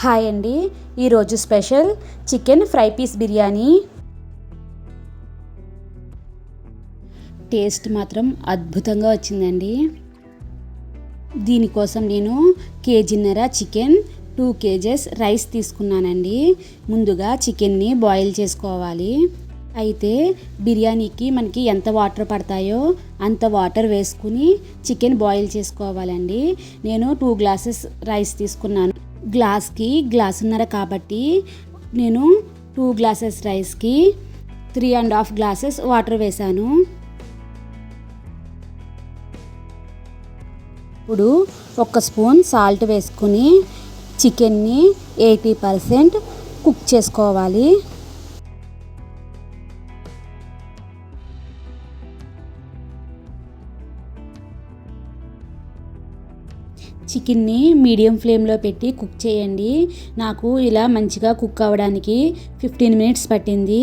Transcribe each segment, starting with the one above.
Hi అండి. ఈరోజు special chicken fry piece biryani. Taste మాత్రం అద్భుతంగా వచ్చిందండి. దీనికోసం నేను కేజీన్నర చికెన్, 2 kgs రైస్ తీసుకున్నానండి. ముందుగా చికెన్ని బాయిల్ చేసుకోవాలి. అయితే బిర్యానీకి మనకి ఎంత వాటర్ పడతాయో అంత వాటర్ వేసుకుని చికెన్ బాయిల్ చేసుకోవాలండి. నేను 2 glasses రైస్ తీసుకున్నాను. గ్లాస్కి గ్లాసున్నర కాబట్టి నేను 2 glasses రైస్కి 3.5 glasses వాటర్ వేసాను. ఇప్పుడు 1 స్పూన్ సాల్ట్ వేసుకుని చికెన్ని 80% కుక్ చేసుకోవాలి. చికెన్ని మీడియం ఫ్లేమ్లో పెట్టి కుక్ చేయండి. నాకు ఇలా మంచిగా కుక్ అవ్వడానికి 15 minutes పట్టింది.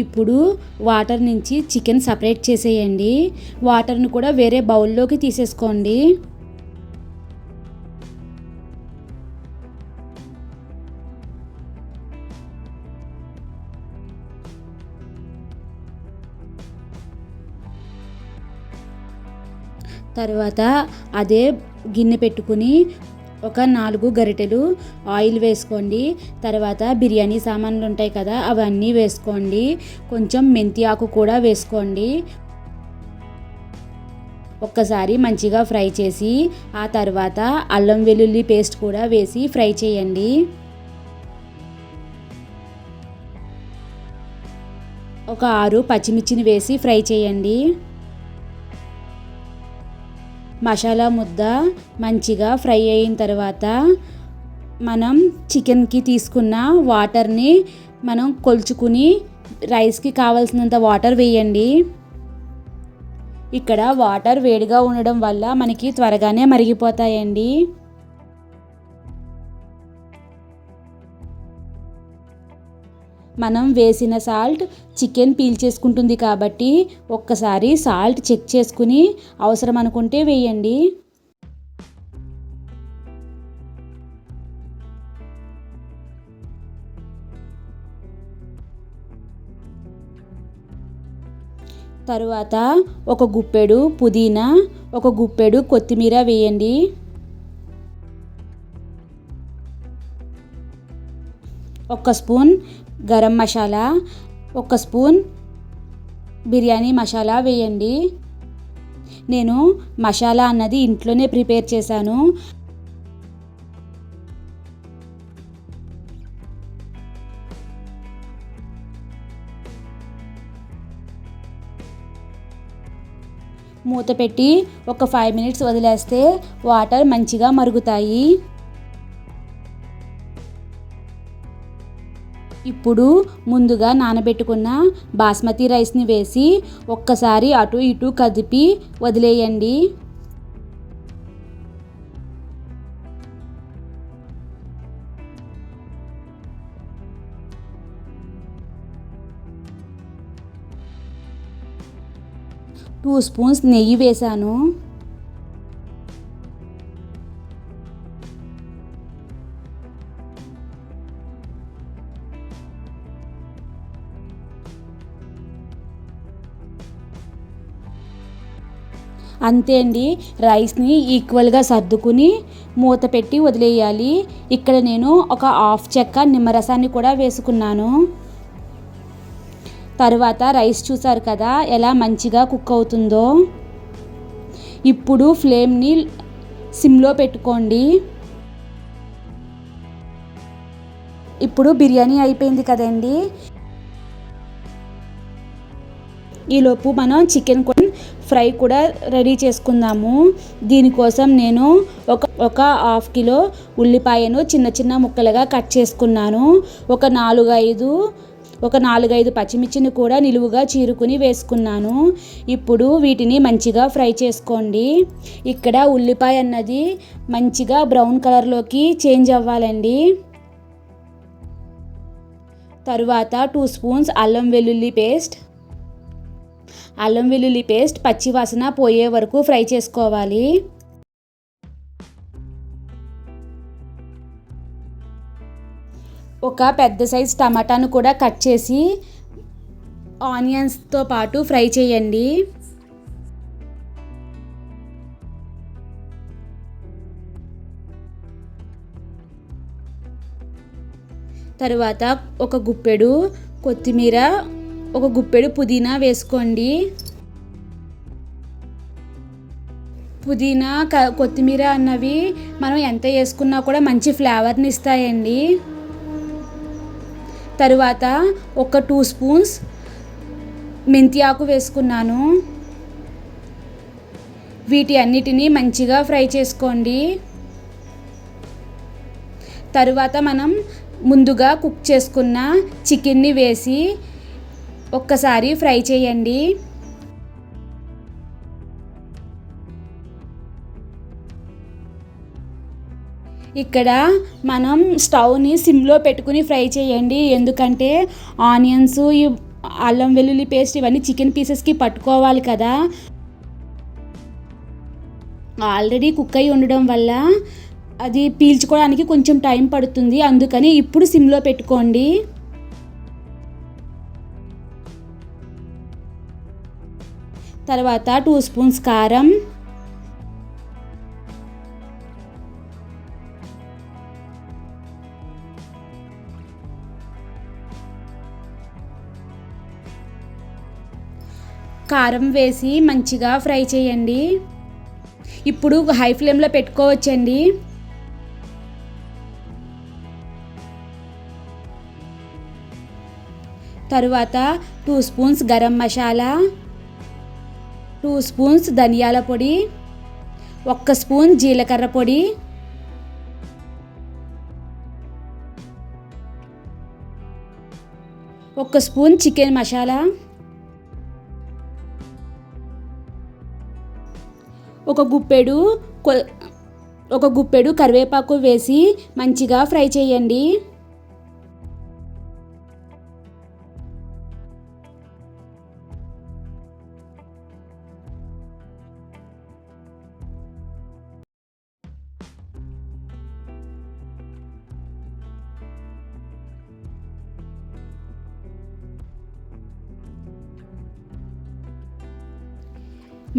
ఇప్పుడు వాటర్ నుంచి చికెన్ సపరేట్ చేసేయండి. వాటర్ని కూడా వేరే బౌల్లోకి తీసేసుకోండి. తర్వాత అదే గిన్నె పెట్టుకుని ఒక 4 గరిటెలు ఆయిల్ వేసుకోండి. తర్వాత బిర్యానీ సామాన్లు ఉంటాయి కదా, అవన్నీ వేసుకోండి. కొంచెం మెంతి ఆకు కూడా వేసుకోండి. ఒక్కసారి మంచిగా ఫ్రై చేసి ఆ తర్వాత అల్లం వెల్లుల్లి పేస్ట్ కూడా వేసి ఫ్రై చేయండి. ఒక 6 పచ్చిమిర్చిని వేసి ఫ్రై చేయండి. మసాలా ముద్ద మంచిగా ఫ్రై అయిన తర్వాత మనం చికెన్కి తీసుకున్న వాటర్ని మనం కొలుచుకుని రైస్కి కావాల్సినంత వాటర్ వేయండి. ఇక్కడ వాటర్ వేడిగా ఉండడం వల్ల మనకి త్వరగానే మరిగిపోతాయండి. మనం వేసిన సాల్ట్ చికెన్ పీల్చేసుకుంటుంది కాబట్టి ఒక్కసారి సాల్ట్ చెక్ చేసుకుని అవసరం అనుకుంటే వేయండి. తరువాత ఒక గుప్పెడు పుదీనా, ఒక గుప్పెడు కొత్తిమీర వేయండి. ఒక స్పూన్ గరం మసాలా, 1 స్పూన్ బిర్యానీ మసాలా వేయండి. నేను మసాలా అన్నది ఇంట్లోనే ప్రిపేర్ చేశాను. మూత పెట్టి ఒక 5 minutes వదిలేస్తే వాటర్ మంచిగా మరుగుతాయి. ఇప్పుడు ముందుగా నానబెట్టుకున్న బాస్మతి రైస్ని వేసి ఒక్కసారి అటు ఇటు కదిపి వదిలేయండి. టూ స్పూన్స్ నెయ్యి వేసాను. అంతే అండి. రైస్ని ఈక్వల్గా సర్దుకుని మూత పెట్టి వదిలేయాలి. ఇక్కడ నేను ఒక 1/2 చెక్క నిమ్మరసాన్ని కూడా వేసుకున్నాను. తర్వాత రైస్ చూసారు కదా ఎలా మంచిగా కుక్ అవుతుందో. ఇప్పుడు ఫ్లేమ్ని సిమ్లో పెట్టుకోండి. ఇప్పుడు బిర్యానీ అయిపోయింది కదండి. ఈలోపు మనం చికెన్ ఫ్రై కూడా రెడీ చేసుకుందాము. దీనికోసం నేను ఒక 1/2 కిలో ఉల్లిపాయను చిన్న చిన్న ముక్కలుగా కట్ చేసుకున్నాను. ఒక 4-5 పచ్చిమిర్చిని కూడా నిలువుగా చీరుకుని వేసుకున్నాను. ఇప్పుడు వీటిని మంచిగా ఫ్రై చేసుకోండి. ఇక్కడ ఉల్లిపాయ అన్నది మంచిగా బ్రౌన్ కలర్లోకి చేంజ్ అవ్వాలండి. తరువాత 2 స్పూన్స్ అల్లం వెల్లుల్లి పేస్ట్ పచ్చివాసన పోయే వరకు ఫ్రై చేసుకోవాలి. ఒక పెద్ద సైజ్ టమాటాను కూడా కట్ చేసి ఆనియన్స్తో పాటు ఫ్రై చేయండి. తరువాత ఒక గుప్పెడు కొత్తిమీర, ఒక గుప్పెడు పుదీనా వేసుకోండి. పుదీనా కొత్తిమీర అన్నవి మనం ఎంత వేసుకున్నా కూడా మంచి ఫ్లేవర్ని ఇస్తాయండి. తరువాత ఒక 2 స్పూన్స్ మెంతి ఆకు వేసుకున్నాను. వీటి అన్నిటినీ మంచిగా ఫ్రై చేసుకోండి. తరువాత మనం ముందుగా కుక్ చేసుకున్న చికెన్ని వేసి ఒక్కసారి ఫ్రై చేయండి. ఇక్కడ మనం స్టవ్ని సిమ్లో పెట్టుకుని ఫ్రై చేయండి. ఎందుకంటే ఆనియన్స్, ఈ అల్లం వెల్లుల్లి పేస్ట్ ఇవన్నీ చికెన్ పీసెస్కి పట్టుకోవాలి కదా. ఆల్రెడీ కుక్ అయి ఉండడం వల్ల అది పీల్చుకోవడానికి కొంచెం టైం పడుతుంది. అందుకని ఇప్పుడు సిమ్లో పెట్టుకోండి. తర్వాత 2 స్పూన్స్ కారం, కారం వేసి మంచిగా ఫ్రై చేయండి. ఇప్పుడు హై ఫ్లేమ్లో పెట్టుకోవచ్చండి. తరువాత 2 స్పూన్స్ గరం మసాలా, 2 స్పూన్స్ ధనియాల పొడి, 1 స్పూన్ జీలకర్ర పొడి, 1 స్పూన్ చికెన్ మసాలా, ఒక గుప్పెడు కరివేపాకు వేసి మంచిగా ఫ్రై చేయండి.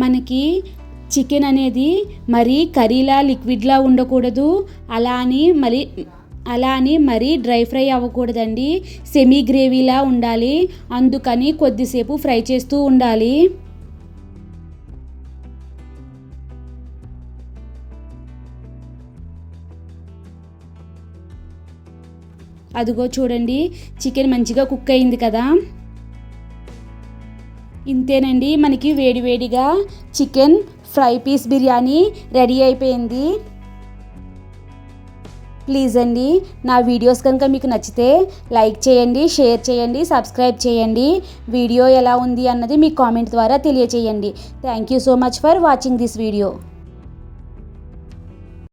మనకి చికెన్ అనేది మరీ కర్రీలా లిక్విడ్లా ఉండకూడదు. అలా అని మరీ డ్రై ఫ్రై అవ్వకూడదండి. సెమీ గ్రేవీలా ఉండాలి. అందుకని కొద్దిసేపు ఫ్రై చేస్తూ ఉండాలి. అదిగో చూడండి, చికెన్ మంచిగా కుక్ అయింది కదా. ఇంతేనండి, మనకి వేడివేడిగా chicken fry piece biryani ready అయిపోయింది. ప్లీజ్ అండి, నా వీడియోస్ కనుక మీకు నచ్చితే లైక్ చేయండి, షేర్ చేయండి, సబ్స్క్రైబ్ చేయండి. వీడియో ఎలా ఉంది అన్నది మీ కామెంట్ ద్వారా తెలియచేయండి. Thank you so much for watching this video.